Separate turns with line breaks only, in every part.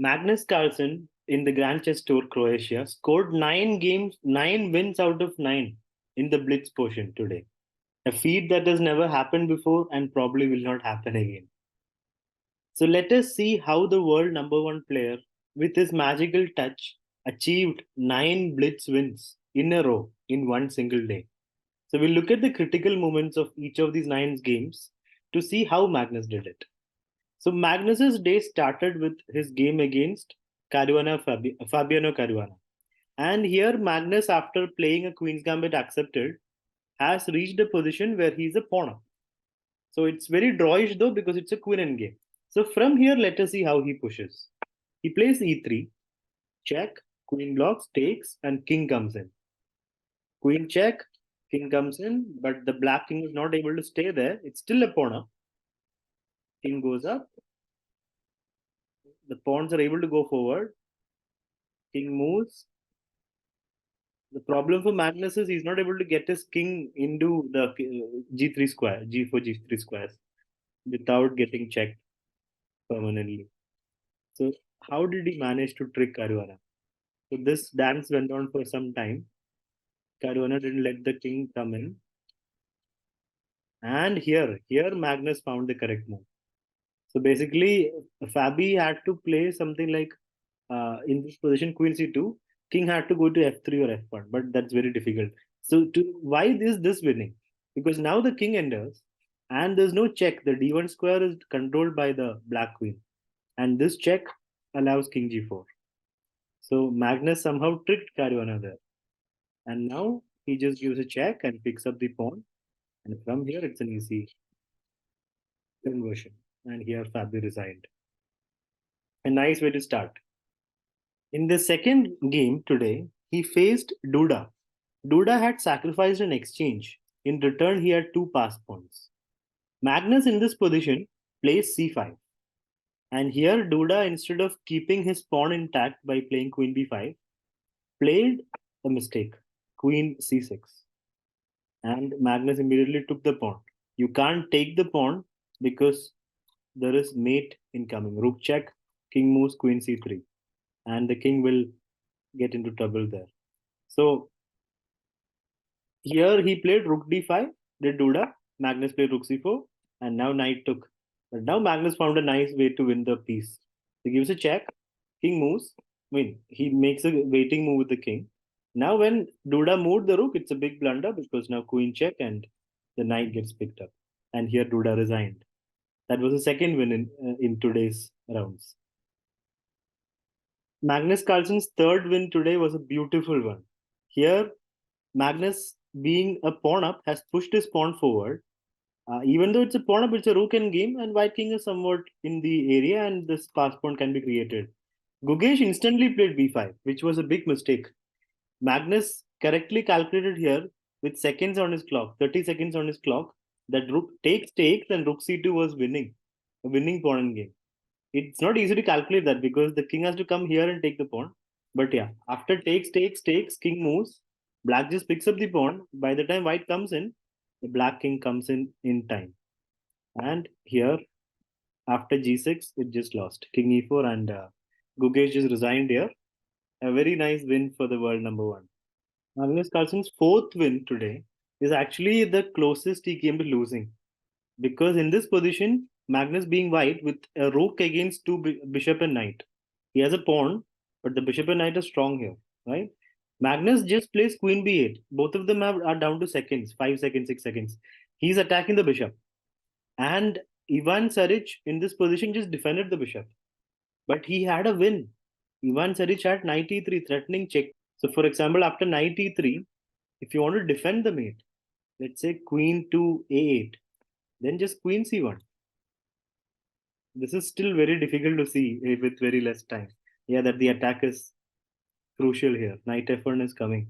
Magnus Carlsen in the Grand Chess Tour Croatia scored 9 wins out of 9 in the blitz portion today. A feat that has never happened before and probably will not happen again. So let us see how the world number one player, with his magical touch, achieved 9 blitz wins in a row in one single day. So we'll look at the critical moments of each of these 9 games to see how Magnus did it. So Magnus's day started with his game against Fabiano Caruana. And here Magnus, after playing a Queen's Gambit accepted, has reached a position where he's a pawn up. So it's very drawish though because it's a queen endgame. So from here, let us see how he pushes. He plays e3, check, queen blocks, takes, and king comes in. Queen check, king comes in, but the black king is not able to stay there. It's still a pawn up. King goes up. The pawns are able to go forward. King moves. The problem for Magnus is he's not able to get his king into the g3 square, g4, g3 squares without getting checked permanently. So how did he manage to trick Caruana? So this dance went on for some time. Caruana didn't let the king come in. And here Magnus found the correct move. So basically, Fabi had to play something like in this position, Queen C2, King had to go to F3 or F1, but that's very difficult. So why is this winning? Because now the king enters and there's no check. The D1 square is controlled by the black queen. And this check allows King G4. So Magnus somehow tricked Caruana there. And now he just gives a check and picks up the pawn. And from here, it's an easy conversion. And here Fabi resigned. A nice way to start. In the second game today, he faced Duda. Duda had sacrificed an exchange. In return, he had 2 pass pawns. Magnus in this position plays c5. And here Duda, instead of keeping his pawn intact by playing queen b5, played a mistake, queen c6. And Magnus immediately took the pawn. You can't take the pawn because there is mate incoming. Rook check, king moves, queen c3. And the king will get into trouble there. So here he played rook d5, did Duda. Magnus played rook c4, and now knight took. But now Magnus found a nice way to win the piece. He gives a check, king moves. I mean, he makes a waiting move with the king. Now when Duda moved the rook, it's a big blunder because now queen check and the knight gets picked up. And here Duda resigned. That was the second win in today's rounds. Magnus Carlsen's third win today was a beautiful one. Here, Magnus, being a pawn up, has pushed his pawn forward. Even though it's a pawn up, it's a rook end game, and white king is somewhat in the area, and this pass pawn can be created. Gugesh instantly played b5, which was a big mistake. Magnus correctly calculated here with seconds on his clock, 30 seconds on his clock, that rook takes, and rook c2 was winning, a winning pawn in game. It's not easy to calculate that because the king has to come here and take the pawn. But yeah, after takes, king moves, black just picks up the pawn. By the time white comes in, the black king comes in time. And here, after g6, it just lost. King e4 and Gugesh just resigned here. A very nice win for the world number one. Magnus Carlsen's fourth win today is actually the closest he came to losing. Because in this position, Magnus being white with a rook against two bishop and knight. He has a pawn, but the bishop and knight are strong here, right? Magnus just plays queen b8. Both of them are down to seconds, 5 seconds, 6 seconds. He's attacking the bishop. And Ivan Saric in this position just defended the bishop. But he had a win. Ivan Saric had knight e3, threatening check. So for example, after knight e3, if you want to defend the mate, let's say queen to a8, then just queen c1. This is still very difficult to see with very less time. Yeah, that the attack is crucial here. Knight f1 is coming,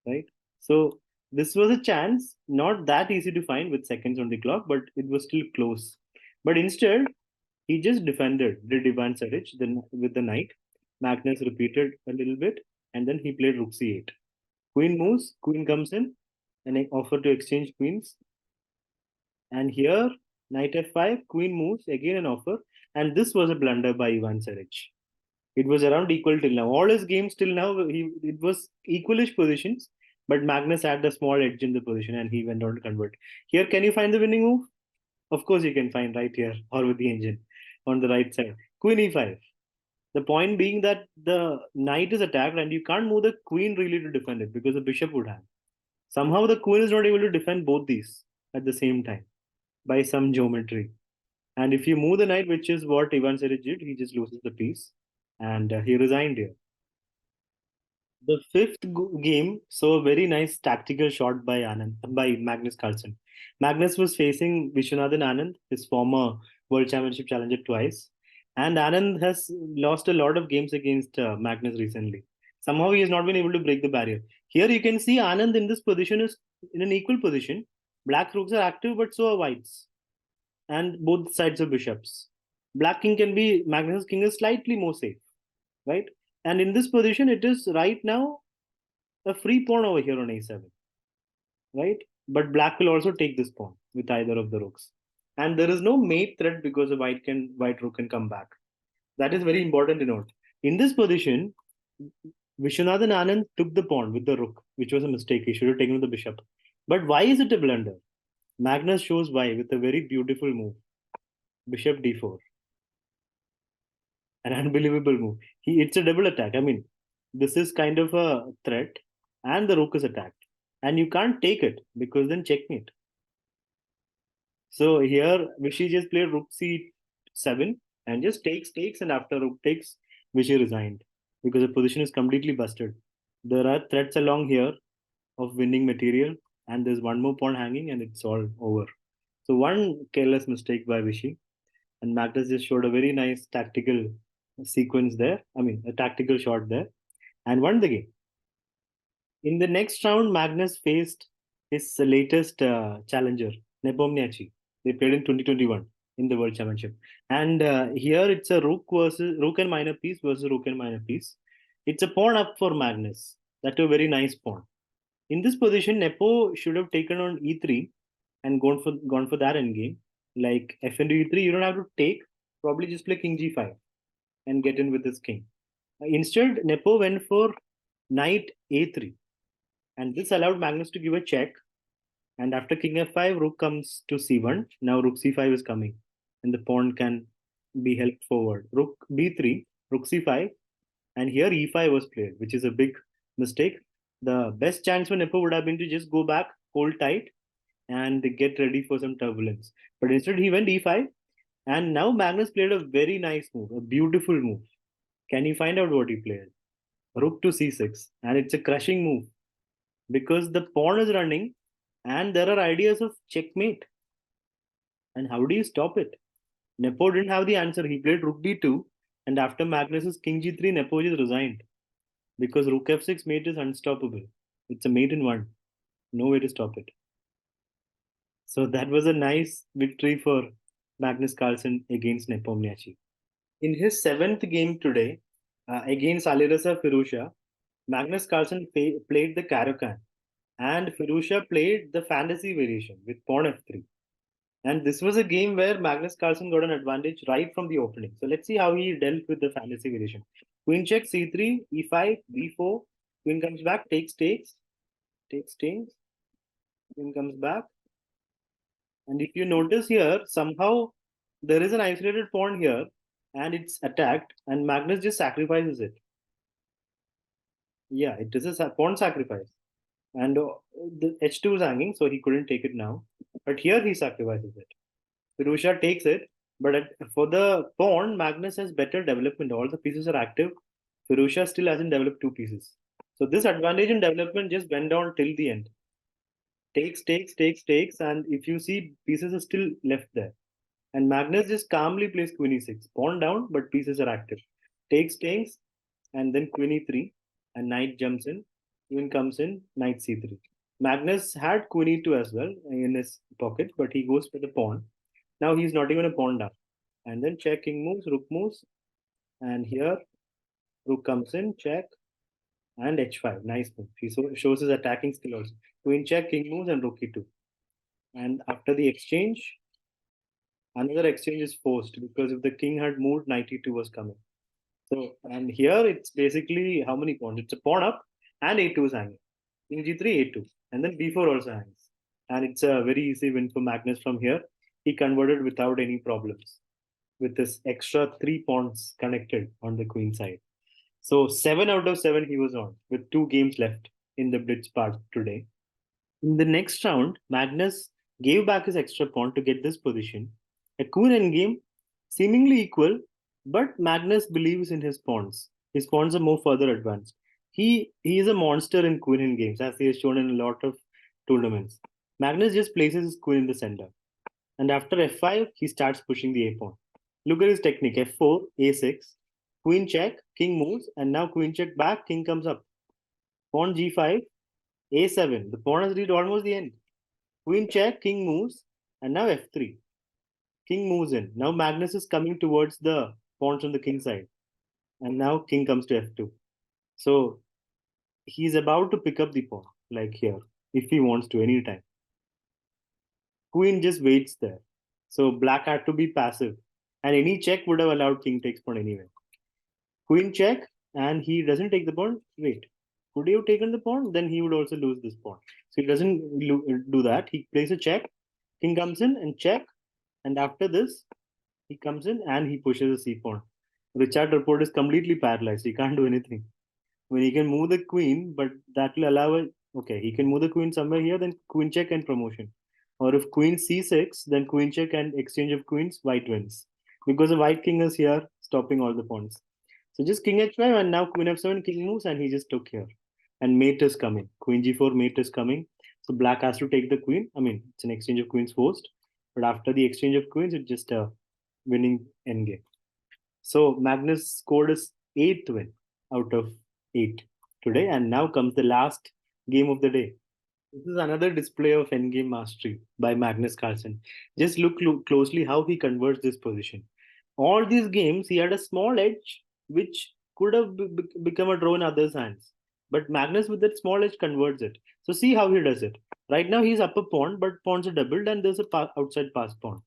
right? So this was a chance, not that easy to find with seconds on the clock, but it was still close. But instead, he just defended, did Ivan Saric then with the knight. Magnus repeated a little bit, and then he played rook c8. Queen moves, queen comes in, and I offer to exchange queens. And here, knight f5, queen moves, again an offer. And this was a blunder by Ivan Saric. It was around equal till now. All his games till now, it was equalish positions, but Magnus had a small edge in the position and he went on to convert. Here, can you find the winning move? Of course, you can find right here or with the engine on the right side. Queen e5. The point being that the knight is attacked and you can't move the queen really to defend it because the bishop would have. Somehow the queen is not able to defend both these at the same time by some geometry. And if you move the knight, which is what Ivan Saric did, he just loses the piece and he resigned here. The fifth game saw a very nice tactical shot by Magnus Carlsen. Magnus was facing Vishwanathan Anand, his former World Championship challenger twice, and Anand has lost a lot of games against Magnus recently. Somehow he has not been able to break the barrier. Here you can see Anand in this position is in an equal position. Black rooks are active, but so are whites, and both sides of bishops. Black king can be Magnus king is slightly more safe, right? And in this position, it is right now a free pawn over here on a7, right? But black will also take this pawn with either of the rooks. And there is no mate threat because the white rook can come back. That is very important to note. In this position, Vishwanathan Anand took the pawn with the rook, which was a mistake. He should have taken the bishop. But why is it a blunder? Magnus shows why with a very beautiful move. Bishop d4. An unbelievable move. It's a double attack. I mean, this is kind of a threat, and the rook is attacked, and you can't take it because then checkmate. So here Vishy just played rook c7 and just takes, and after rook takes, Vishy resigned because the position is completely busted. There are threats along here of winning material, and there's one more pawn hanging, and it's all over. So one careless mistake by Vishy, and Magnus just showed a very nice tactical sequence there. I mean, a tactical shot there, and won the game. In the next round, Magnus faced his latest challenger, Nepomniachtchi. They played in 2021 in the World Championship. And here it's a rook and minor piece versus rook and minor piece. It's a pawn up for Magnus. That's a very nice pawn. In this position, Nepo should have taken on e3 and gone for that endgame. Like f into e3, you don't have to take. Probably just play king g5 and get in with his king. Instead, Nepo went for knight a3, and this allowed Magnus to give a check. And after king f5, rook comes to c1. Now rook c5 is coming, and the pawn can be helped forward. Rook b3, rook c5, and here e5 was played, which is a big mistake. The best chance for Nepo would have been to just go back, hold tight, and get ready for some turbulence. But instead, he went e5, and now Magnus played a very nice move, a beautiful move. Can you find out what he played? Rook to c6, and it's a crushing move because the pawn is running and there are ideas of checkmate. And how do you stop it? Nepo didn't have the answer. He played rook d2, and after Magnus's king g3, Nepo just resigned because rook f6 mate is unstoppable. It's a mate in one. No way to stop it. So that was a nice victory for Magnus Carlsen against Nepomniachtchi. In his seventh game today against Alireza Firouzja, Magnus Carlsen played the Caro-Kann, and Firouzja played the fantasy variation with pawn f3. And this was a game where Magnus Carlsen got an advantage right from the opening. So let's see how he dealt with the fantasy variation. Queen check, c3, e5, b4. Queen comes back, takes, queen comes back. And if you notice here, somehow there is an isolated pawn here and it's attacked, and Magnus just sacrifices it. Yeah, it is a pawn sacrifice. And the h2 is hanging, so he couldn't take it now. But here he sacrifices it. Firouzja takes it, but for the pawn, Magnus has better development. All the pieces are active. Firouzja still hasn't developed two pieces. So this advantage in development just went down till the end. Takes, and if you see, pieces are still left there. And Magnus just calmly plays queen e6. Pawn down, but pieces are active. Takes, and then queen e3, and knight jumps in. Queen comes in, knight c3. Magnus had queen e2 as well in his pocket, but he goes for the pawn. Now he's not even a pawn down. And then check, king moves, rook moves. And here, rook comes in, check, and h5. Nice move. He shows his attacking skill also. Queen check, king moves, and rook e2. And after the exchange, another exchange is forced because if the king had moved, knight e2 was coming. So, and here it's basically how many pawns? It's a pawn up and a2 is hanging. King g3, a2. And then b4 also hangs. And it's a very easy win for Magnus from here. He converted without any problems with this extra 3 pawns connected on the queen side. So 7 out of 7 he was on with 2 games left in the blitz part today. In the next round, Magnus gave back his extra pawn to get this position. A queen endgame, seemingly equal, but Magnus believes in his pawns. His pawns are more further advanced. He is a monster in queen endgames, as he has shown in a lot of tournaments. Magnus just places his queen in the center. And after f5, he starts pushing the a pawn. Look at his technique f4, a6, queen check, king moves, and now queen check back, king comes up. Pawn g5, a7. The pawn has reached almost the end. Queen check, king moves, and now f3. King moves in. Now Magnus is coming towards the pawns on the king side. And now king comes to f2. So he's about to pick up the pawn, like here, if he wants to, anytime. Queen just waits there. So black had to be passive. And any check would have allowed king takes pawn anyway. Queen check, and he doesn't take the pawn. Wait, could he have taken the pawn? Then he would also lose this pawn. So he doesn't do that. He plays a check. King comes in and check. And after this, he comes in and he pushes a c pawn. Richard report is completely paralyzed. He can't do anything. When he can move the queen, but that will allow it. Okay, he can move the queen somewhere here, then queen check and promotion. Or if queen c6, then queen check and exchange of queens, white wins. Because the white king is here, stopping all the pawns. So just king h5 and now queen f7, king moves, and he just took here. And mate is coming. Queen g4, mate is coming. So black has to take the queen. I mean, it's an exchange of queens forced. But after the exchange of queens, it's just a winning endgame. So Magnus scored his 8th win out of 8 today. And now comes the last game of the day. This is another display of endgame mastery by Magnus Carlsen. Just look closely how he converts this position. All these games, he had a small edge which could have become a draw in others' hands. But Magnus, with that small edge, converts it. So see how he does it. Right now, he's up a pawn, but pawns are doubled, and there's a outside pass pawn.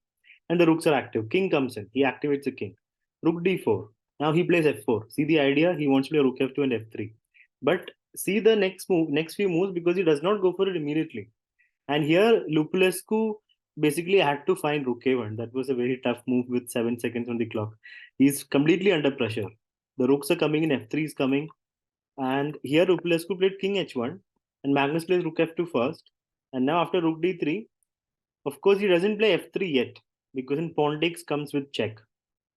And the rooks are active. King comes in. He activates the king. Rook d4. Now he plays f4. See the idea? He wants to play rook f2 and f3. But see the next few moves, because he does not go for it immediately. And here Lupulescu basically had to find rook a1. That was a very tough move with 7 seconds on the clock. He's completely under pressure. The rooks are coming in, f3 is coming. And here Lupulescu played king h1 and Magnus plays rook f2 first. And now after rook d3, of course he doesn't play f3 yet because in pawn takes comes with check,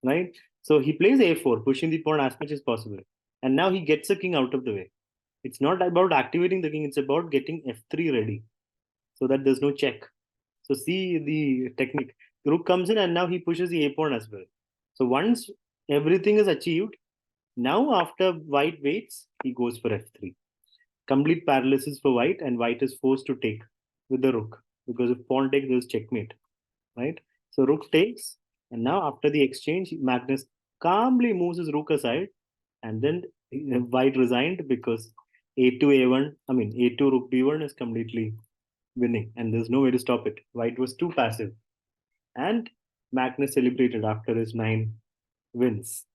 right? So he plays a4, pushing the pawn as much as possible. And now he gets the king out of the way. It's not about activating the king, it's about getting f3 ready so that there's no check. So see the technique. The rook comes in and now he pushes the a pawn as well. So once everything is achieved, now after white waits, he goes for f3. Complete paralysis for white, and white is forced to take with the rook because if pawn takes, there's checkmate, right? So rook takes, and now after the exchange, Magnus calmly moves his rook aside, and then white resigned because a2 a1, I mean a2 rook b1 is completely winning, and there's no way to stop it. White was too passive, and Magnus celebrated after his 9 wins.